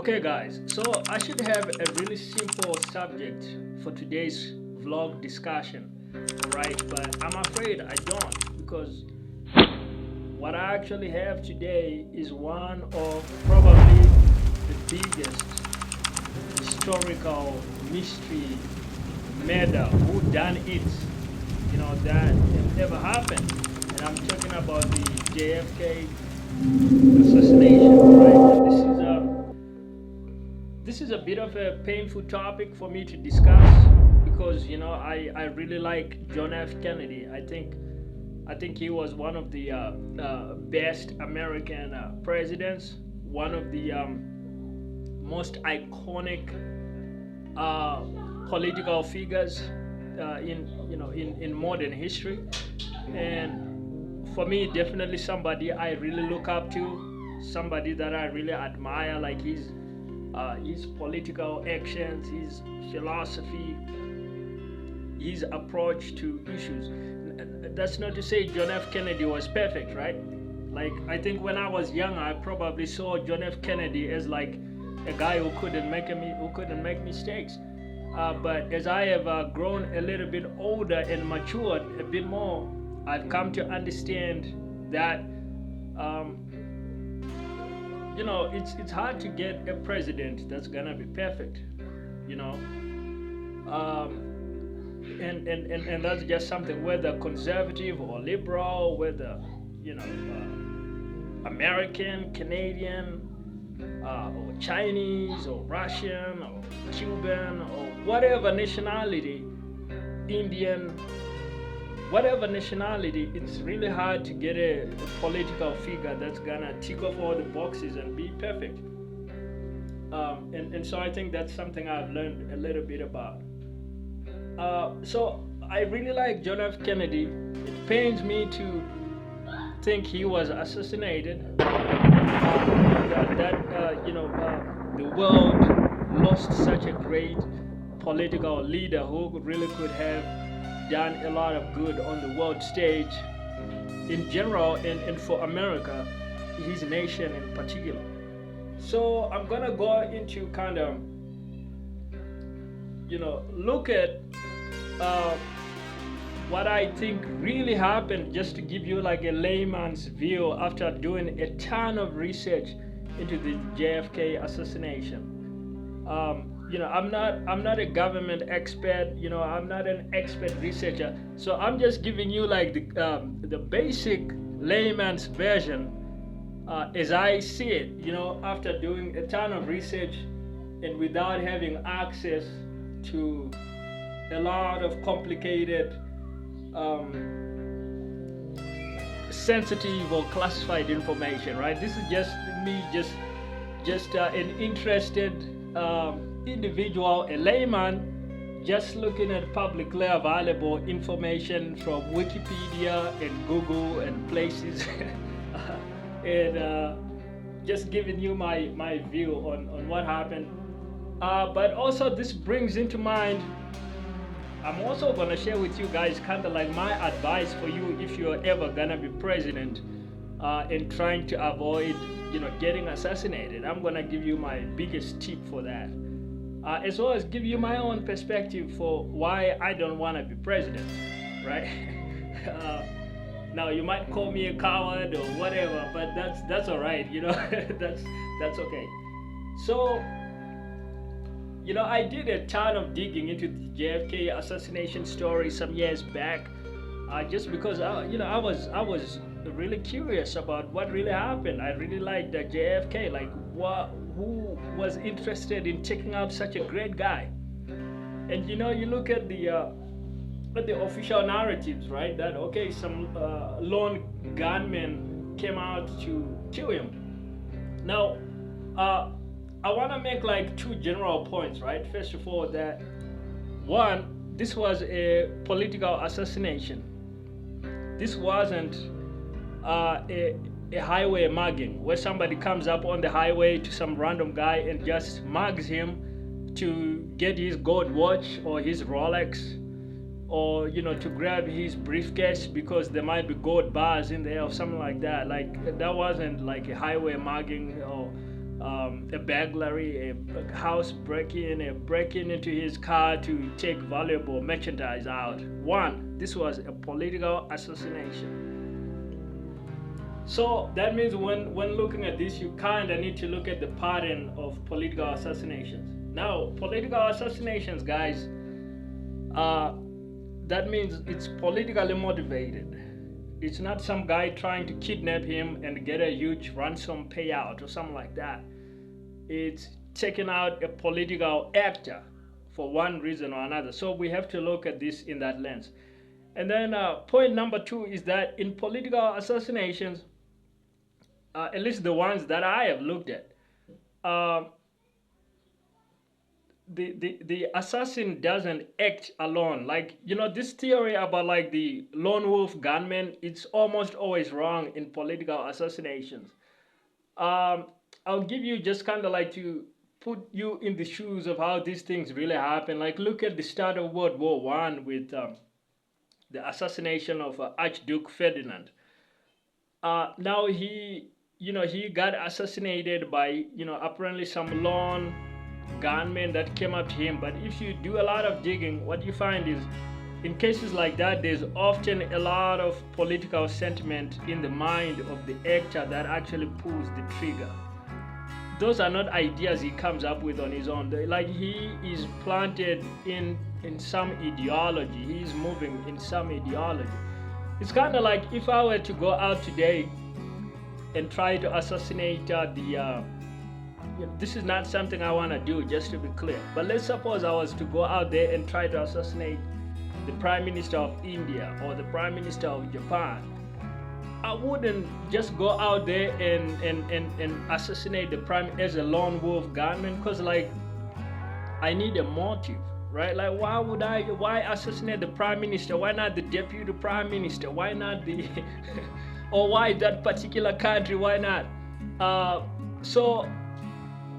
Okay, guys, so I should have a really simple subject for today's vlog discussion, right? But I'm afraid I don't because what I actually have today is one of probably the biggest historical mystery murder who done it, that ever happened. And I'm talking about the JFK assassination, right? This is a bit of a painful topic for me to discuss because I really like John F. Kennedy. I think he was one of the best American presidents, one of the most iconic political figures in modern history, and for me, definitely somebody I really look up to, somebody that I really admire, like his political actions, his philosophy, his approach to issues. That's not to say John F. Kennedy was perfect, right? Like, I think when I was young, I probably saw John F. Kennedy as like a guy who couldn't make mistakes. But as I have grown a little bit older and matured a bit more, I've come to understand that it's hard to get a president that's gonna be perfect, you know. And that's just something, whether conservative or liberal, whether American, Canadian, or Chinese, or Russian, or Cuban, or whatever nationality, Indian, whatever nationality, it's really hard to get a political figure that's gonna tick off all the boxes and be perfect. And so I think that's something I've learned a little bit about. So I really like John F. Kennedy. It pains me to think he was assassinated. The world lost such a great political leader who really could have done a lot of good on the world stage in general, and for America, his nation in particular. So I'm gonna go into kind of look at what I think really happened, just to give you like a layman's view after doing a ton of research into the JFK assassination. I'm not a government expert. I'm not an expert researcher. So I'm just giving you like the basic layman's version as I see it. After doing a ton of research and without having access to a lot of complicated, sensitive or classified information, right? This is just me, just an interested individual, a layman, just looking at publicly available information from Wikipedia and Google and places, and just giving you my view on what happened. But also, this brings into mind, I'm also gonna share with you guys kind of like my advice for you if you're ever gonna be president, and trying to avoid getting assassinated. I'm gonna give you my biggest tip for that, as well as give you my own perspective for why I don't want to be president, right? Now you might call me a coward or whatever, but that's all right. That's okay. So I did a ton of digging into the JFK assassination story some years back, just because I was really curious about what really happened. I really liked the JFK, like who was interested in taking out such a great guy. And you look at the official narratives, right? That okay, some lone gunman came out to kill him. Now, I want to make like two general points, right? First of all, that one, this was a political assassination. This wasn't a highway mugging where somebody comes up on the highway to some random guy and just mugs him to get his gold watch or his Rolex, or to grab his briefcase because there might be gold bars in there or something like that. Like, that wasn't like a highway mugging or a burglary, a house break-in, a breaking into his car to take valuable merchandise out. One, this was a political assassination. So that means when looking at this, you kind of need to look at the pattern of political assassinations. Now, political assassinations, guys, that means it's politically motivated. It's not some guy trying to kidnap him and get a huge ransom payout or something like that. It's taking out a political actor for one reason or another. So we have to look at this in that lens. And then point number two is that in political assassinations, at least the ones that I have looked at, the assassin doesn't act alone. Like, this theory about like the lone wolf gunman, it's almost always wrong in political assassinations. I'll give you just kind of like to put you in the shoes of how these things really happen. Like, look at the start of World War One with the assassination of Archduke Ferdinand. Now he got assassinated by apparently some lone gunmen that came up to him. But if you do a lot of digging, what you find is in cases like that, there's often a lot of political sentiment in the mind of the actor that actually pulls the trigger. Those are not ideas he comes up with on his own. Like, he is planted in some ideology. He's moving in some ideology. It's kind of like if I were to go out today and try to assassinate this is not something I want to do, just to be clear. But let's suppose I was to go out there and try to assassinate the Prime Minister of India or the Prime Minister of Japan. I wouldn't just go out there and assassinate the Prime as a lone wolf gunman, because like I need a motive, right? Like, why assassinate the Prime Minister? Why not the Deputy Prime Minister? Why not the or why that particular country? Why not? So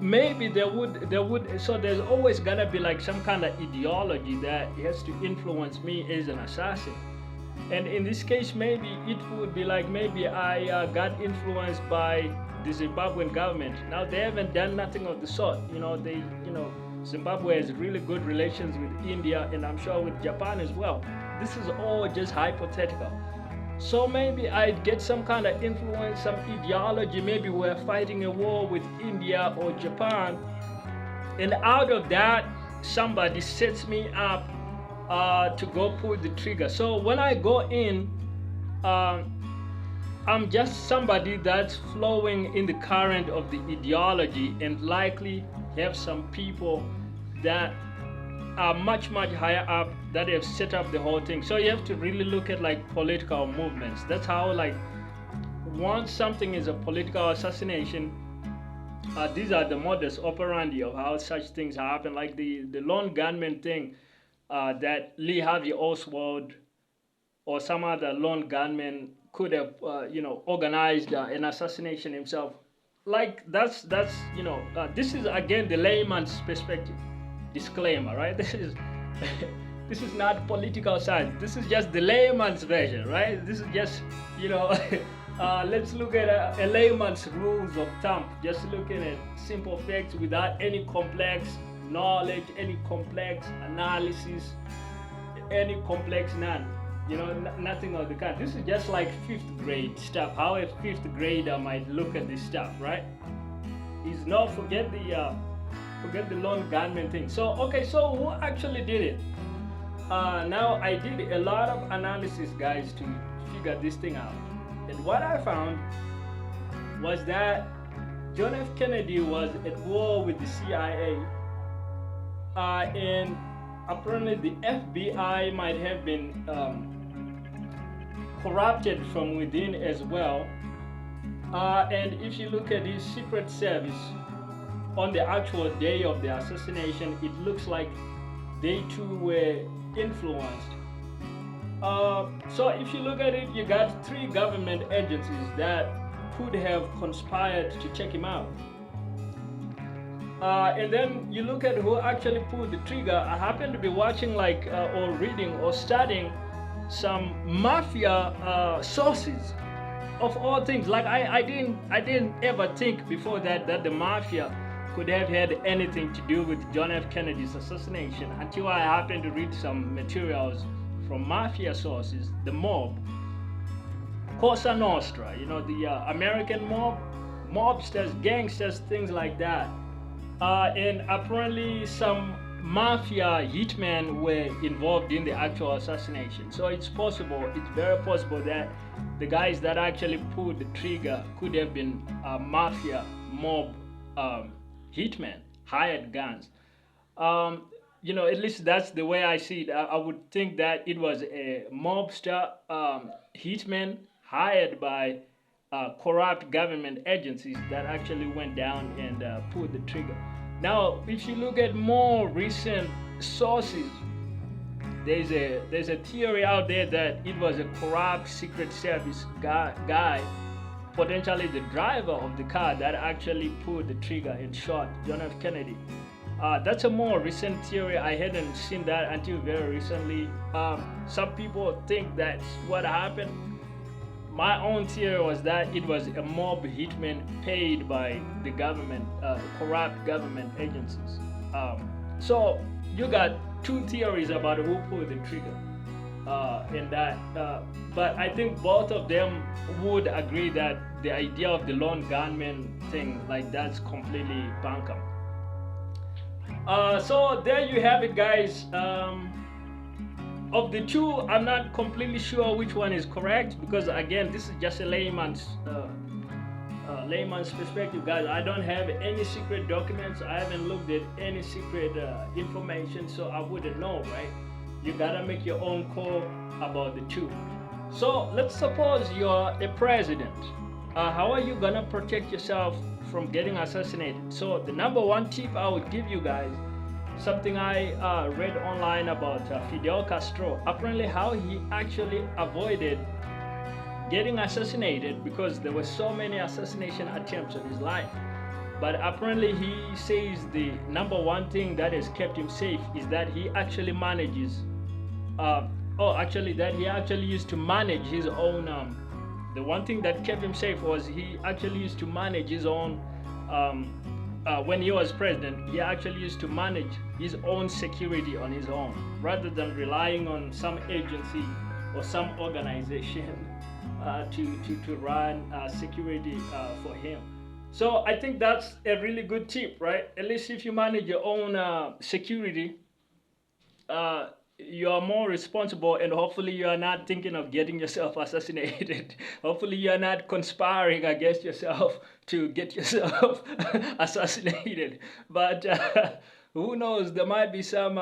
maybe there would so there's always gonna be like some kind of ideology that has to influence me as an assassin. And in this case, maybe it would be like, maybe I got influenced by the Zimbabwean government. Now, they haven't done nothing of the sort. Zimbabwe has really good relations with India, and I'm sure with Japan as well. This is all just hypothetical. So maybe I'd get some kind of influence, some ideology. Maybe we're fighting a war with India or Japan, and out of that, somebody sets me up to go pull the trigger. So when I go in, I'm just somebody that's flowing in the current of the ideology, and likely have some people that are much higher up that have set up the whole thing. So you have to really look at like political movements. That's how, like, once something is a political assassination, these are the modus operandi of how such things happen. Like the lone gunman thing, that Lee Harvey Oswald or some other lone gunman could have organized an assassination himself. Like, that's this is again the layman's perspective. Disclaimer, right? This is not political science. This is just the layman's version, right? This is just let's look at a layman's rules of thumb. Just looking at simple facts without any complex knowledge, any complex analysis, any complex nothing of the kind. This is just like 5th grade stuff, how a 5th grader might look at this stuff, right? Is not forget the lone gunman thing. So who actually did it? Now, I did a lot of analysis, guys, to figure this thing out, and what I found was that John F. Kennedy was at war with the CIA, and apparently the FBI might have been corrupted from within as well. And if you look at his Secret Service, on the actual day of the assassination, it looks like they too were influenced. So if you look at it, you got 3 government agencies that could have conspired to check him out. And then you look at who actually pulled the trigger. I happen to be watching or reading or studying some mafia sources. of all things, like I didn't ever think before that the mafia could have had anything to do with John F. Kennedy's assassination until I happened to read some materials from mafia sources. The mob, Cosa Nostra, the American mob, mobsters, gangsters, things like that. And apparently some mafia hitmen were involved in the actual assassination. So it's possible, it's very possible that the guys that actually pulled the trigger could have been mafia mob hitmen, hired guns. At least that's the way I see it. I would think that it was a mobster hitman hired by corrupt government agencies that actually went down and pulled the trigger. Now, if you look at more recent sources, there's a theory out there that it was a corrupt Secret Service guy, potentially the driver of the car, that actually pulled the trigger and shot John F. Kennedy. That's a more recent theory. I hadn't seen that until very recently. Some people think that's what happened. My own theory was that it was a mob hitman paid by the government, corrupt government agencies. So you got two theories about who pulled the trigger in that. But I think both of them would agree that the idea of the lone gunman thing, like, that's completely bunkum. So there you have it, guys. Of the two, I'm not completely sure which one is correct, because again, this is just a layman's perspective, guys. I don't have any secret documents. I haven't looked at any secret information, so I wouldn't know, right? You gotta make your own call about the two. So let's suppose you're a president. How are you gonna protect yourself from getting assassinated? So the number one tip I would give you guys, something I read online about Fidel Castro, apparently how he actually avoided getting assassinated, because there were so many assassination attempts in his life. But apparently he says the number one thing that has kept him safe is that he actually manages, that he actually used to manage his own, the one thing that kept him safe was he actually used to manage his own, when he was president, he actually used to manage his own security on his own, rather than relying on some agency or some organization to run security for him. So I think that's a really good tip, right? At least if you manage your own security, you are more responsible, and hopefully you are not thinking of getting yourself assassinated. Hopefully you are not conspiring against yourself to get yourself assassinated. But who knows? There might be some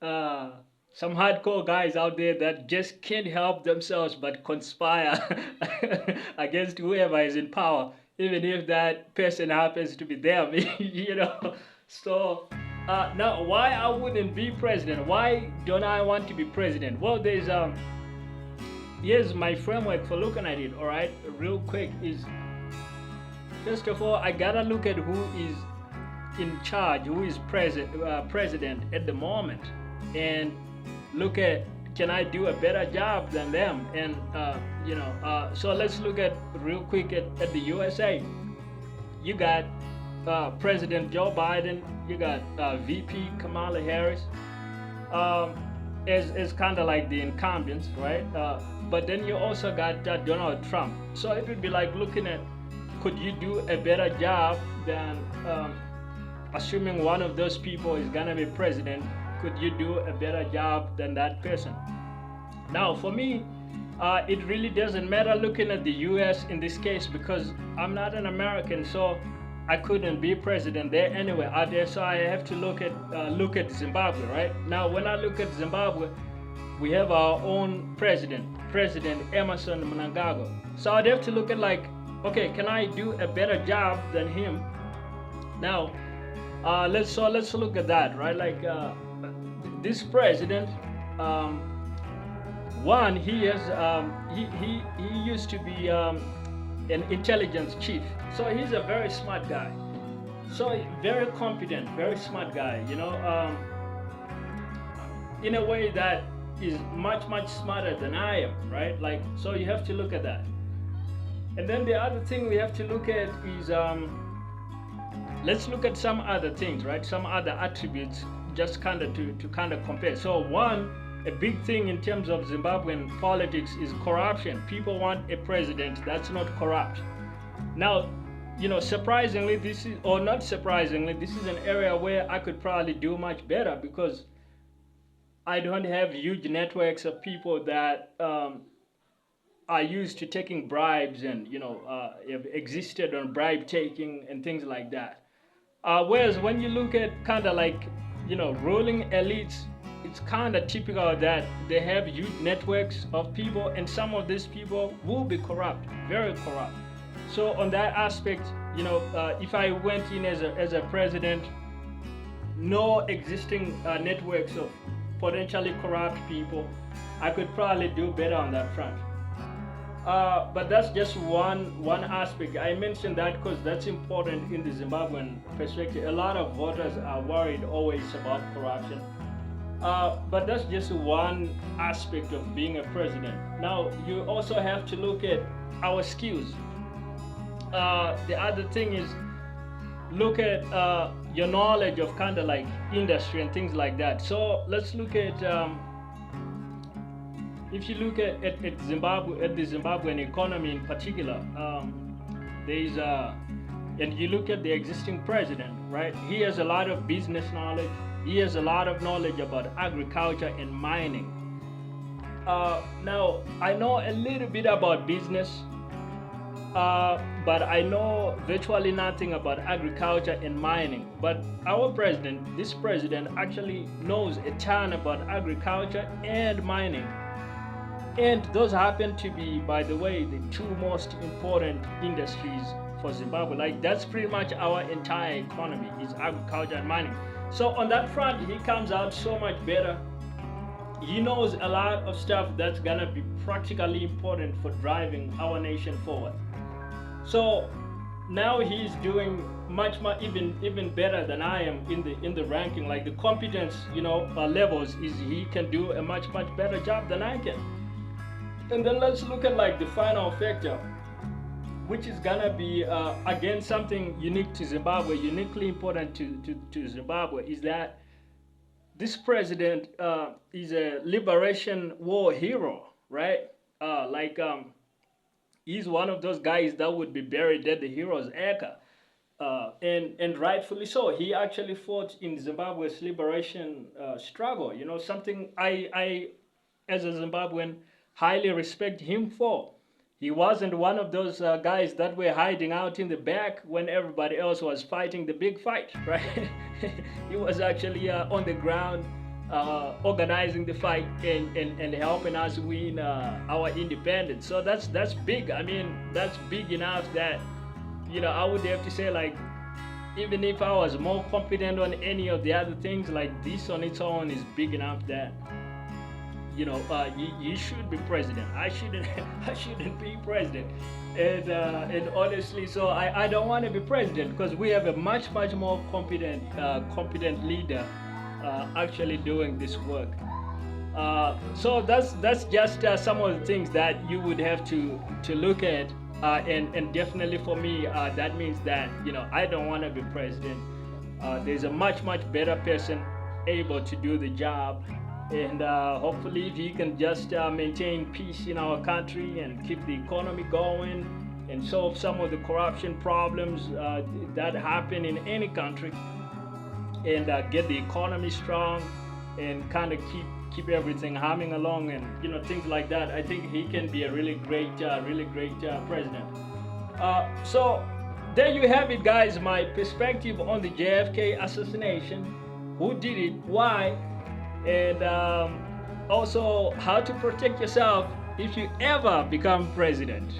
hardcore guys out there that just can't help themselves but conspire against whoever is in power, even if that person happens to be them. So now, why I wouldn't be president? Why don't I want to be president? Well, here's my framework for looking at it. All right, real quick is, first of all, I gotta look at who is in charge, who is president at the moment, and look at, can I do a better job than them? And so let's look at real quick at the USA. You got President Joe Biden, you got VP Kamala Harris, as kind of like the incumbents, right? But then you also got Donald Trump. So it would be like looking at, could you do a better job than, assuming one of those people is gonna be president, could you do a better job than that person? Now, for me, it really doesn't matter looking at the US in this case, because I'm not an American, so I couldn't be president there anyway out there. So I have to look at Zimbabwe, right? Now, when I look at Zimbabwe, we have our own President Emerson Mnangagwa. So I'd have to look at, like, okay, can I do a better job than him? Now, let's look at that, right? Like, this president, one, he has he used to be an intelligence chief, so he's a very smart guy, so very competent, very smart guy, in a way that is much smarter than I am, right? Like, so you have to look at that. And then the other thing we have to look at is let's look at some other things, right? Some other attributes, just kind of to kind of compare. So one, a big thing in terms of Zimbabwean politics is corruption. People want a president that's not corrupt. Now, surprisingly, this is, or not surprisingly, this is an area where I could probably do much better because I don't have huge networks of people that are used to taking bribes and have existed on bribe taking and things like that. Whereas when you look at kind of like ruling elites, it's kind of typical that they have huge networks of people, and some of these people will be corrupt, very corrupt. So on that aspect, if I went in as a president, no existing networks of potentially corrupt people, I could probably do better on that front. But that's just one aspect. I mentioned that because that's important in the Zimbabwean perspective. A lot of voters are worried always about corruption. But that's just one aspect of being a president. Now, you also have to look at our skills. The other thing is look at your knowledge of kind of like industry and things like that. So let's look at if you look at Zimbabwe, at the Zimbabwean economy in particular, there's and you look at the existing president, right? He has a lot of business knowledge. He has a lot of knowledge about agriculture and mining. Now, I know a little bit about business, but I know virtually nothing about agriculture and mining. But our president, this president, actually knows a ton about agriculture and mining. And those happen to be, by the way, the two most important industries for Zimbabwe. Like, that's pretty much our entire economy is agriculture and mining. So on that front, he comes out so much better. He knows a lot of stuff that's gonna be practically important for driving our nation forward. So now he's doing much even better than I am in the ranking. Like the competence, levels is he can do a much better job than I can. And then let's look at like the final factor, which is gonna be again something unique to Zimbabwe, uniquely important to Zimbabwe, is that this president is a liberation war hero, right? He's one of those guys that would be buried at the hero's acre, and rightfully so. He actually fought in Zimbabwe's liberation struggle. Something I as a Zimbabwean highly respect him for. He wasn't one of those guys that were hiding out in the back when everybody else was fighting the big fight, right? He was actually on the ground organizing the fight and helping us win our independence. So that's big. I mean, that's big enough that, I would have to say, like, even if I was more competent on any of the other things, like this on its own is big enough that you should be president. I shouldn't be president. And honestly, so I don't want to be president because we have a much more competent leader actually doing this work. So that's just some of the things that you would have to look at, and definitely for me, that means that I don't want to be president. There's a much better person able to do the job. And hopefully if he can just maintain peace in our country and keep the economy going and solve some of the corruption problems that happen in any country, and get the economy strong and kind of keep everything humming along and things like that, I think he can be a really great president. So there you have it, guys, my perspective on the JFK assassination, who did it, why, and also how to protect yourself if you ever become president.